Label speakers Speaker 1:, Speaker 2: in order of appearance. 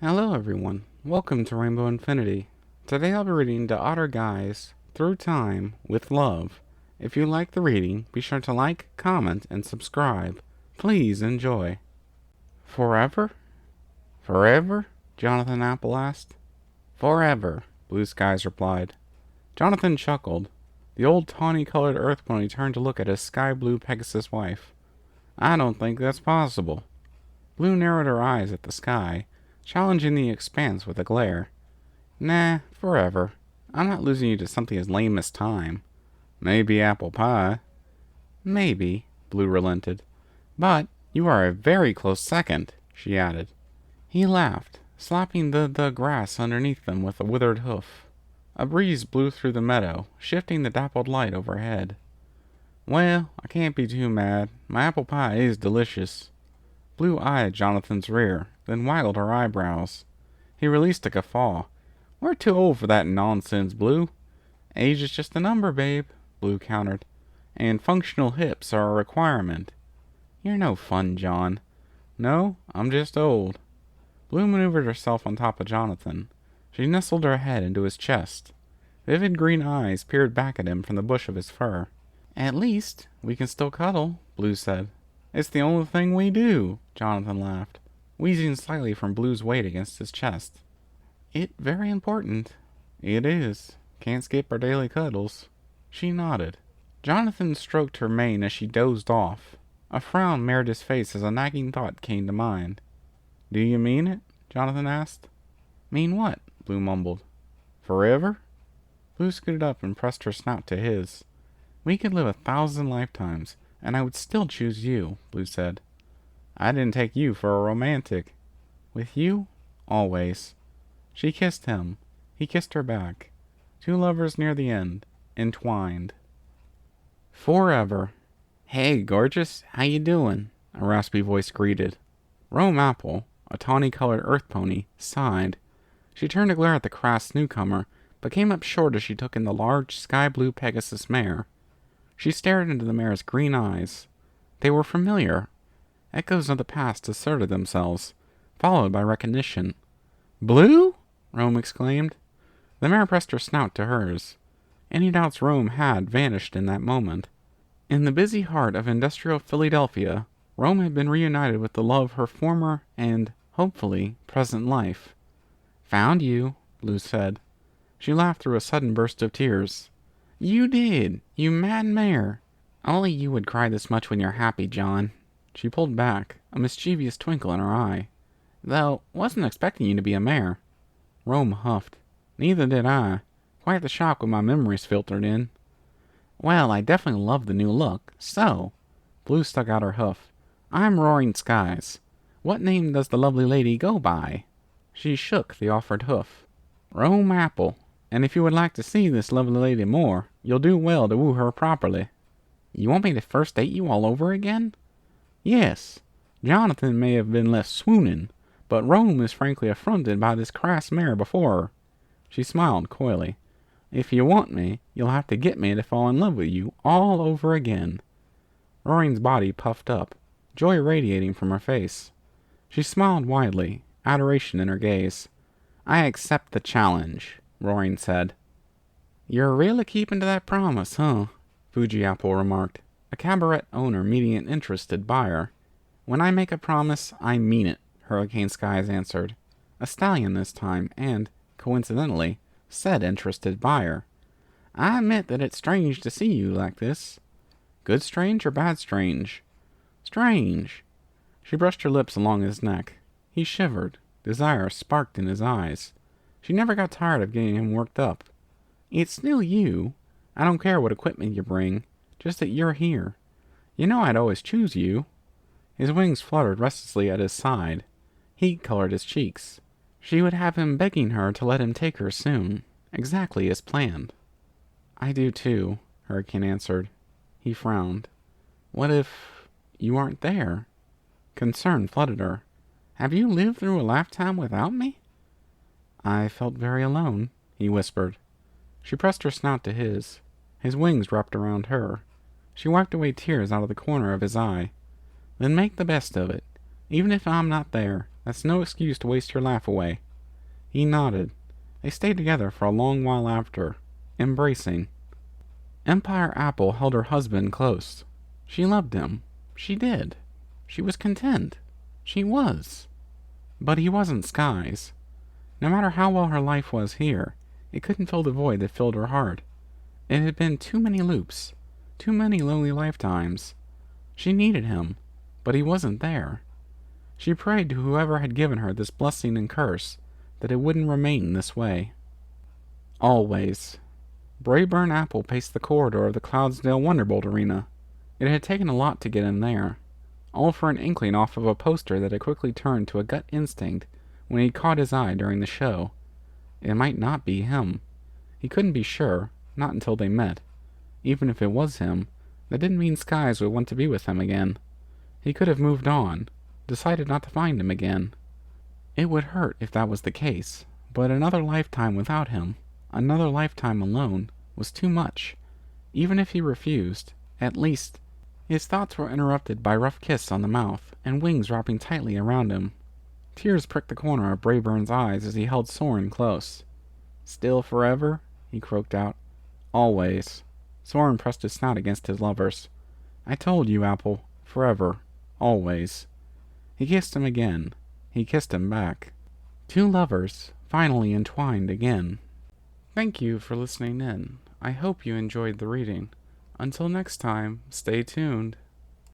Speaker 1: Hello everyone, welcome to Rainbow Infinity. Today I'll be reading daOtterGuy's Through Time with Love. If you like the reading, be sure to like, comment, and subscribe. Please enjoy. Forever? Forever? Jonathan Apple asked. Forever, Blue Skies replied. Jonathan chuckled. The old tawny-colored earth pony turned to look at his sky-blue Pegasus wife. I don't think that's possible. Blue narrowed her eyes at the sky, challenging the expanse with a glare. Nah, forever. I'm not losing you to something as lame as time. Maybe apple pie. Maybe, Blue relented. But you are a very close second, she added. He laughed, slapping the grass underneath them with a withered hoof. A breeze blew through the meadow, shifting the dappled light overhead. Well, I can't be too mad. My apple pie is delicious. Blue eyed Jonathan's rear, then waggled her eyebrows. He released a guffaw. We're too old for that nonsense, Blue. Age is just a number, babe, Blue countered. And functional hips are a requirement. You're no fun, John. No, I'm just old. Blue maneuvered herself on top of Jonathan. She nestled her head into his chest. Vivid green eyes peered back at him from the bush of his fur. At least we can still cuddle, Blue said. It's the only thing we do, Jonathan laughed, wheezing slightly from Blue's weight against his chest. It very important. It is. Can't skip our daily cuddles. She nodded. Jonathan stroked her mane as she dozed off. A frown marred his face as a nagging thought came to mind. Do you mean it? Jonathan asked. Mean what? Blue mumbled. Forever? Blue scooted up and pressed her snout to his. We could live 1,000 lifetimes, and I would still choose you, Blue said. I didn't take you for a romantic. With you? Always. She kissed him. He kissed her back. Two lovers near the end, entwined. Forever. Hey, gorgeous, how you doing? A raspy voice greeted. Rome Apple, a tawny-colored earth pony, sighed. She turned to glare at the crass newcomer, but came up short as she took in the large sky-blue Pegasus mare. She stared into the mare's green eyes. They were familiar. Echoes of the past asserted themselves, followed by recognition. Blue? Rome exclaimed. The mare pressed her snout to hers. Any doubts Rome had vanished in that moment. In the busy heart of industrial Philadelphia, Rome had been reunited with the love of her former and, hopefully, present life. Found you, Blue said. She laughed through a sudden burst of tears. You did, you mad mare. Only you would cry this much when you're happy, John. She pulled back, a mischievous twinkle in her eye. Though, wasn't expecting you to be a mare. Rome huffed. Neither did I. Quite the shock when my memories filtered in. Well, I definitely love the new look, so... Blue stuck out her hoof. I'm Roaring Skies. What name does the lovely lady go by? She shook the offered hoof. Rome Apple. And if you would like to see this lovely lady more, you'll do well to woo her properly. You want me to first date you all over again? Yes. Jonathan may have been left swooning, but Rome is frankly affronted by this crass mare before her. She smiled coyly. If you want me, you'll have to get me to fall in love with you all over again. Roaring's body puffed up, joy radiating from her face. She smiled widely, adoration in her gaze. I accept the challenge, Roaring said. You're really keeping to that promise, huh? Fuji Apple remarked, a cabaret owner meeting an interested buyer. When I make a promise, I mean it, Hurricane Skies answered. A stallion this time, and, coincidentally, said interested buyer. I admit that it's strange to see you like this. Good strange or bad strange? Strange. She brushed her lips along his neck. He shivered. Desire sparked in his eyes. She never got tired of getting him worked up. It's still you. I don't care what equipment you bring, just that you're here. You know I'd always choose you. His wings fluttered restlessly at his side. Heat colored his cheeks. She would have him begging her to let him take her soon, exactly as planned. I do too, Hurricane answered. He frowned. What if you aren't there? Concern flooded her. Have you lived through a lifetime without me? I felt very alone, he whispered. She pressed her snout to his. His wings wrapped around her. She wiped away tears out of the corner of his eye. Then make the best of it. Even if I'm not there, That's no excuse to waste your laugh away." He nodded. They stayed together for a long while after, embracing. Empire Apple held her husband close. She loved him. She did. She was content. She was. But he wasn't Sky's. No matter how well her life was here, it couldn't fill the void that filled her heart. It had been too many loops, too many lonely lifetimes. She needed him, but he wasn't there. She prayed to whoever had given her this blessing and curse that it wouldn't remain this way. Always. Braeburn Apple paced the corridor of the Cloudsdale Wonderbolt Arena. It had taken a lot to get him there, all for an inkling off of a poster that had quickly turned to a gut instinct when he caught his eye during the show. It might not be him. He couldn't be sure, not until they met. Even if it was him, that didn't mean Skies would want to be with him again. He could have moved on, decided not to find him again. It would hurt if that was the case, but another lifetime without him, another lifetime alone, was too much. Even if he refused, at least... His thoughts were interrupted by a rough kiss on the mouth, and wings wrapping tightly around him. Tears pricked the corner of Braeburn's eyes as he held Soarin close. "Still forever?" he croaked out. "Always." Soarin pressed his snout against his lover's. "I told you, Apple. Forever. Always." He kissed him again. He kissed him back. Two lovers, finally entwined again. Thank you for listening in. I hope you enjoyed the reading. Until next time, stay tuned.